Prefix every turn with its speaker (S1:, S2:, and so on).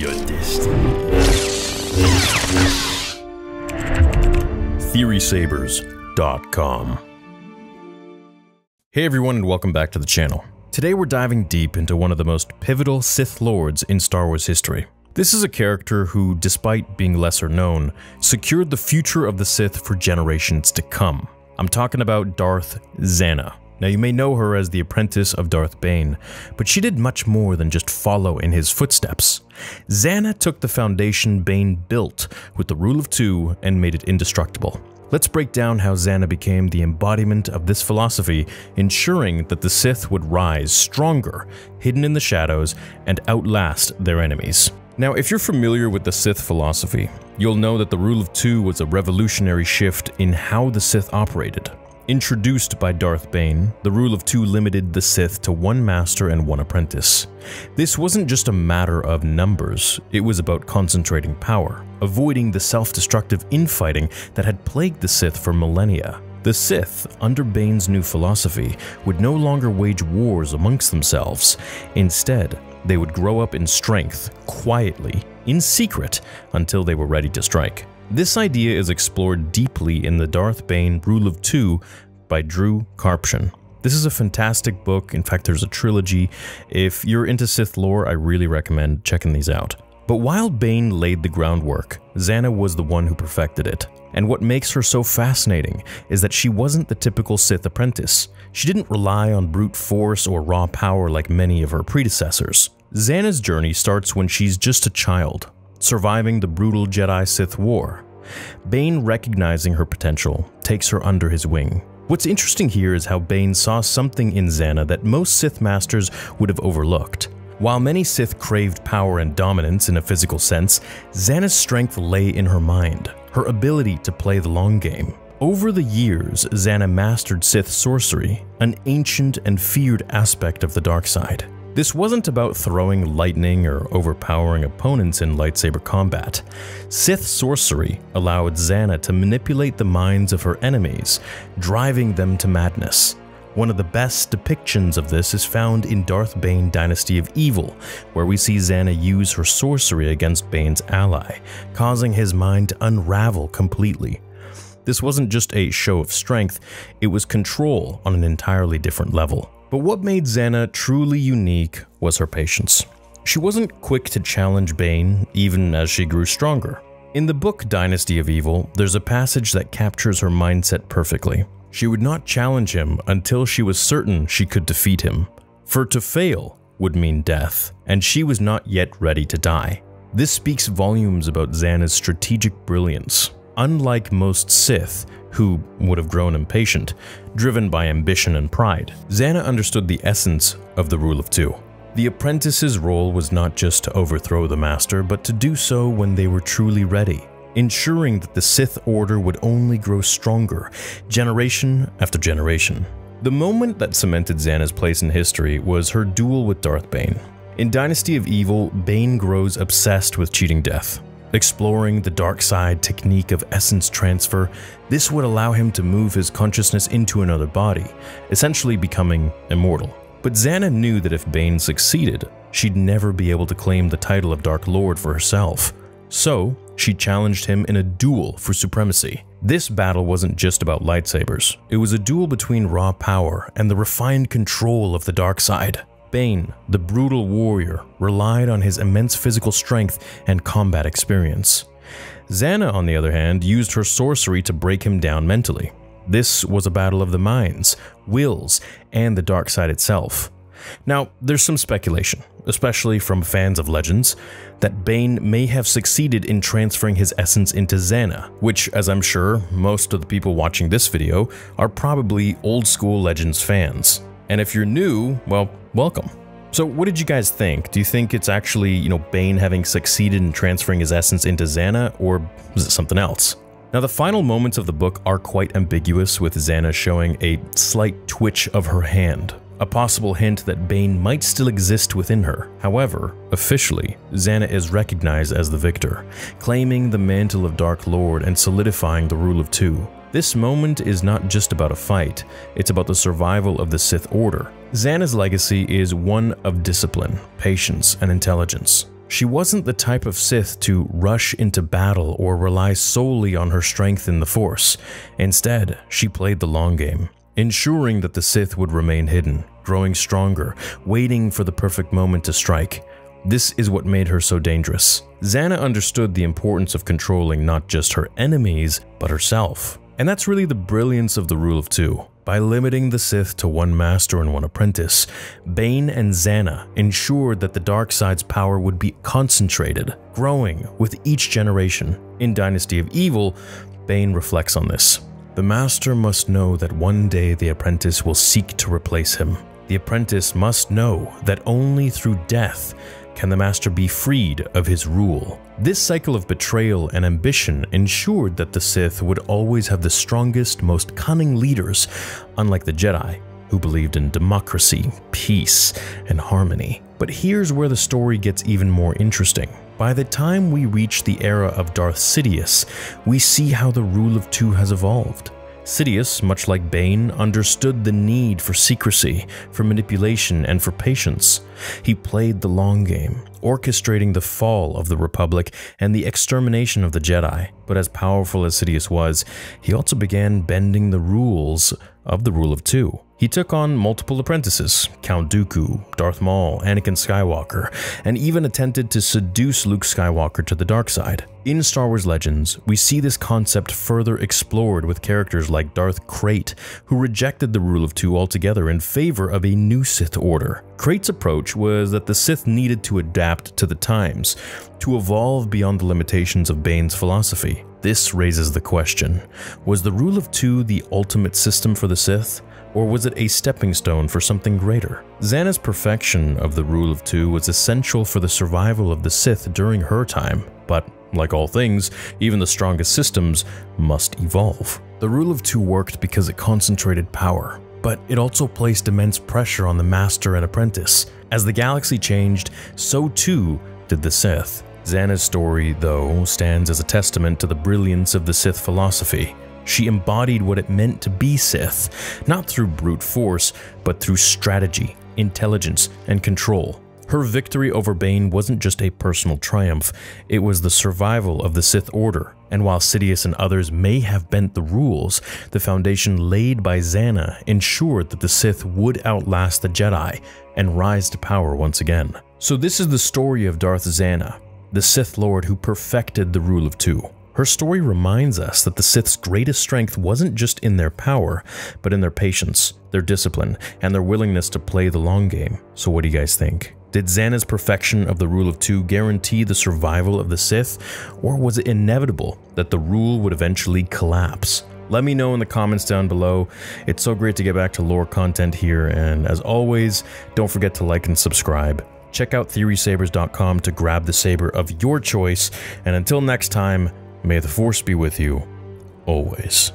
S1: your destiny. TheorySabers.com. Hey everyone, and welcome back to the channel. Today we're diving deep into one of the most pivotal Sith Lords in Star Wars history. This is a character who, despite being lesser known, secured the future of the Sith for generations to come. I'm talking about Darth Zanna. Now, you may know her as the apprentice of Darth Bane, but she did much more than just follow in his footsteps. Zanna took the foundation Bane built with the Rule of Two and made it indestructible. Let's break down how Zanna became the embodiment of this philosophy, ensuring that the Sith would rise stronger, hidden in the shadows, and outlast their enemies. Now, if you're familiar with the Sith philosophy, you'll know that the Rule of Two was a revolutionary shift in how the Sith operated. Introduced by Darth Bane, the Rule of Two limited the Sith to one master and one apprentice. This wasn't just a matter of numbers, it was about concentrating power, avoiding the self-destructive infighting that had plagued the Sith for millennia. The Sith, under Bane's new philosophy, would no longer wage wars amongst themselves. Instead, they would grow up in strength, quietly, in secret, until they were ready to strike. This idea is explored deeply in the Darth Bane Rule of Two by Drew Karpyshyn. This is a fantastic book. In fact, there's a trilogy. If you're into Sith lore, I really recommend checking these out. But while Bane laid the groundwork, Zanna was the one who perfected it. And what makes her so fascinating is that she wasn't the typical Sith apprentice. She didn't rely on brute force or raw power like many of her predecessors. Zanna's journey starts when she's just a child, surviving the brutal Jedi-Sith war. Bane, recognizing her potential, takes her under his wing. What's interesting here is how Bane saw something in Zanna that most Sith masters would have overlooked. While many Sith craved power and dominance in a physical sense, Zanna's strength lay in her mind, her ability to play the long game. Over the years, Zanna mastered Sith sorcery, an ancient and feared aspect of the dark side. This wasn't about throwing lightning or overpowering opponents in lightsaber combat. Sith sorcery allowed Zanna to manipulate the minds of her enemies, driving them to madness. One of the best depictions of this is found in Darth Bane Dynasty of Evil, where we see Zanna use her sorcery against Bane's ally, causing his mind to unravel completely. This wasn't just a show of strength, it was control on an entirely different level. But what made Zanna truly unique was her patience. She wasn't quick to challenge Bane, even as she grew stronger. In the book Dynasty of Evil, there's a passage that captures her mindset perfectly. She would not challenge him until she was certain she could defeat him. For to fail would mean death, and she was not yet ready to die. This speaks volumes about Zanna's strategic brilliance. Unlike most Sith, who would have grown impatient, driven by ambition and pride, Zanna understood the essence of the Rule of Two. The apprentice's role was not just to overthrow the master, but to do so when they were truly ready, ensuring that the Sith Order would only grow stronger, generation after generation. The moment that cemented Zanna's place in history was her duel with Darth Bane. In Dynasty of Evil, Bane grows obsessed with cheating death. Exploring the dark side technique of essence transfer, this would allow him to move his consciousness into another body, essentially becoming immortal. But Zanna knew that if Bane succeeded, she'd never be able to claim the title of Dark Lord for herself. So, she challenged him in a duel for supremacy. This battle wasn't just about lightsabers. It was a duel between raw power and the refined control of the dark side. Bane, the brutal warrior, relied on his immense physical strength and combat experience. Zanna, on the other hand, used her sorcery to break him down mentally. This was a battle of the minds, wills, and the dark side itself. Now, there's some speculation, especially from fans of Legends, that Bane may have succeeded in transferring his essence into Zanna, which, as I'm sure most of the people watching this video, are probably old-school Legends fans. And if you're new, well, welcome. So what did you guys think? Do you think it's actually, Bane having succeeded in transferring his essence into Zanna, or was it something else? Now, the final moments of the book are quite ambiguous, with Zanna showing a slight twitch of her hand, a possible hint that Bane might still exist within her. However, officially, Zanna is recognized as the victor, claiming the mantle of Dark Lord and solidifying the Rule of Two. This moment is not just about a fight, it's about the survival of the Sith Order. Zanna's legacy is one of discipline, patience, and intelligence. She wasn't the type of Sith to rush into battle or rely solely on her strength in the Force. Instead, she played the long game, ensuring that the Sith would remain hidden, growing stronger, waiting for the perfect moment to strike. This is what made her so dangerous. Zanna understood the importance of controlling not just her enemies, but herself. And that's really the brilliance of the Rule of Two. By limiting the Sith to one master and one apprentice, Bane and Zanna ensured that the dark side's power would be concentrated, growing with each generation. In Dynasty of Evil, Bane reflects on this. The master must know that one day the apprentice will seek to replace him. The apprentice must know that only through death can the master be freed of his rule. This cycle of betrayal and ambition ensured that the Sith would always have the strongest, most cunning leaders, unlike the Jedi, who believed in democracy, peace, and harmony. But here's where the story gets even more interesting. By the time we reach the era of Darth Sidus, we see how the Rule of Two has evolved. Sidus, much like Bane, understood the need for secrecy, for manipulation, and for patience. He played the long game, orchestrating the fall of the Republic and the extermination of the Jedi. But as powerful as Sidus was, he also began bending the rules of the Rule of Two. He took on multiple apprentices, Count Dooku, Darth Maul, Anakin Skywalker, and even attempted to seduce Luke Skywalker to the dark side. In Star Wars Legends, we see this concept further explored with characters like Darth Krayt, who rejected the Rule of Two altogether in favor of a new Sith order. Krayt's approach was that the Sith needed to adapt to the times, to evolve beyond the limitations of Bane's philosophy. This raises the question, was the Rule of Two the ultimate system for the Sith? Or was it a stepping stone for something greater? Zanna's perfection of the Rule of Two was essential for the survival of the Sith during her time, but like all things, even the strongest systems must evolve. The Rule of Two worked because it concentrated power, but it also placed immense pressure on the master and apprentice. As the galaxy changed, so too did the Sith. Zanna's story, though, stands as a testament to the brilliance of the Sith philosophy. She embodied what it meant to be Sith, not through brute force, but through strategy, intelligence, and control. Her victory over Bane wasn't just a personal triumph, it was the survival of the Sith Order. And while Sidious and others may have bent the rules, the foundation laid by Zanna ensured that the Sith would outlast the Jedi and rise to power once again. So this is the story of Darth Zanna, the Sith Lord who perfected the Rule of Two. Her story reminds us that the Sith's greatest strength wasn't just in their power, but in their patience, their discipline, and their willingness to play the long game. So what do you guys think? Did Zanna's perfection of the Rule of Two guarantee the survival of the Sith, or was it inevitable that the rule would eventually collapse? Let me know in the comments down below. It's so great to get back to lore content here, and as always, don't forget to like and subscribe. Check out theorysabers.com to grab the saber of your choice, and until next time, may the Force be with you, always.